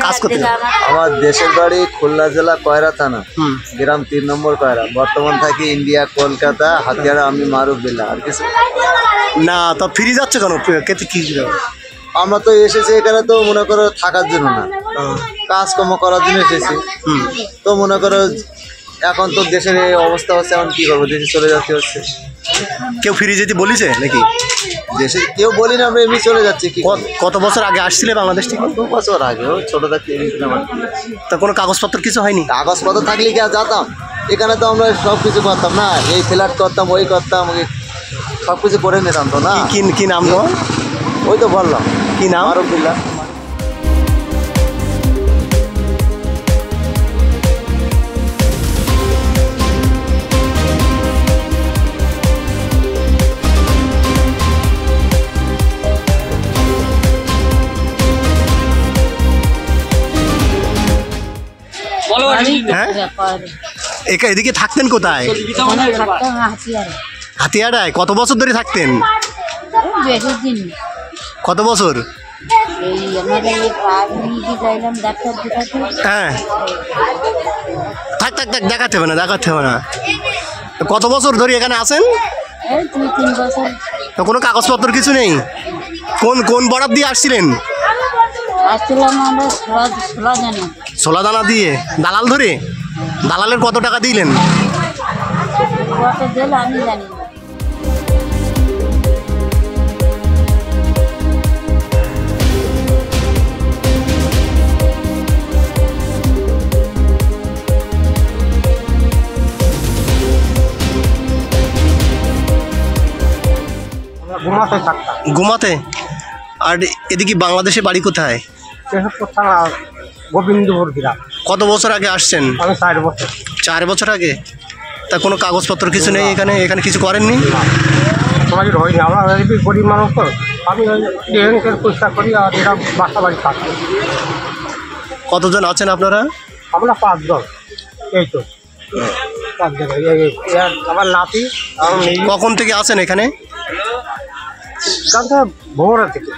কাজ করতে আমার দেশের বাড়ি খুলনা জেলা কয়রা থানা, গ্রাম 3 নম্বর কয়রা। বর্তমান থাকি ইন্ডিয়া, কলকাতা, হাতিয়ারা। আমি মারুফ বিল্লাহ। আর কিছু না। তো ফিরে যাচ্ছে কেন? কেতে কি আমরা তো এসেছি এখানে তো মনে করো থাকার জন্য না, কাজকর্ম করার জন্য এসেছি। তো মনে করো এখন তো দেশের এই অবস্থা হচ্ছে, এখন কি করবো, দেশে চলে যাচ্ছে হচ্ছে। কেউ ফিরে যেতে বলেছে নাকি? দেশে কেউ বলি না, আমরা এমনি চলে যাচ্ছি। কি কত বছর আগে আসছিলে বাংলাদেশ থেকে? 2 বছর আগে, ছোট থাকতে। তা কোনো কাগজপত্র কিছু হয়নি? কাগজপত্র থাকলে কি আর যেতাম? এখানে তো আমরা সব কিছু করতাম না, এই ফ্ল্যাট করতাম, ওই করতাম, সব কিছু করে নিতাম তো না। কি নাম তো? ওই তো বললাম। কি নাম? মারুফ বিল্লাহ। এদিকে থাকতেন কোথায়? হাতিয়ারায়। কত বছর ধরে থাকতেন? কত বছর? হ্যাঁ, থাক দেখাতে হবে না। কত বছর ধরে এখানে আছেন? তো কোনো কাগজপত্র কিছু নেই? কোন বরাদ দিয়ে আসছিলেন? সোলা দানা দিয়ে। দালাল ধরে? দালালের কত টাকা দিলেন? ঘুমাতে। আর এদিকে বাংলাদেশে বাড়ি কোথায়? গোবিন্দপুর গ্রাম। কত বছর আগে আসছেন? 4 বছর। 4 বছর আগে। তা কোনো কাগজপত্র কিছু নেই এখানে কিছু করেননি? আমাদের হয়নি, আমরা গরিব মানুষ তো। আমি ট্রেনের পয়সা করি আর এরা বাসা বাড়ি থাকছে। কতজন আছেন আপনারা? আমরা 5 জন। এই তো 5 জন। আমার নাতি। কখন থেকে আছেন এখানে? ভোর থেকে।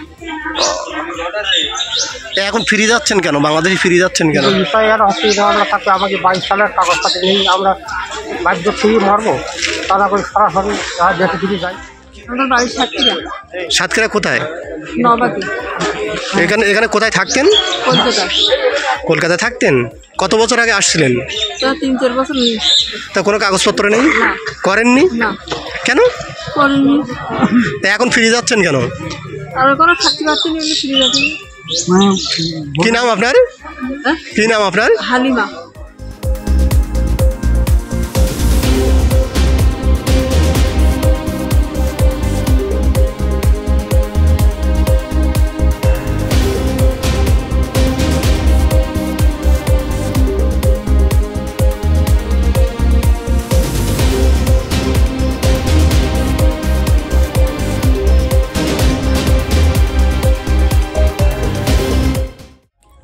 এখন ফিরে যাচ্ছেন কেন? বাংলাদেশে ফিরে যাচ্ছেন কেন? অসুবিধা আমরা থাকতে, আমাকে 22 সালের কাগজ পাতি নেই, আমরা বাধ্য ফিরে মারবো। তারা করে সরাসরি দেশে ফিরে যাই। আমার বাড়ি সাতক্ষীরা। সাতক্ষীরা কোথায়? নবাকি। এখানে কোথায় থাকতেন? কলকাতায় থাকতেন। কত বছর আগে আসছিলেন? 3-4 বছর। তা কোনো কাগজপত্র নেই? করেননি? না। কেন করেননি? এখন ফিরে যাচ্ছেন কেন? আর কোনো থাকতে পারতেন না, ফিরে যাচ্ছেন। কি নাম আপনার? কি নাম আপনার? হালিমা।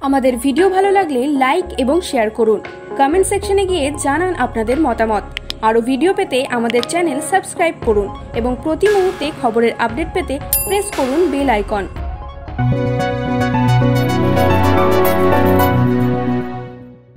আমাদের ভিডিও ভালো লাগলে লাইক এবং শেয়ার করুন। কমেন্ট সেকশনে গিয়ে জানান আপনাদের মতামত। আরও ভিডিও পেতে আমাদের চ্যানেল সাবস্ক্রাইব করুন এবং প্রতি মুহূর্তে খবরের আপডেট পেতে প্রেস করুন বেল আইকন।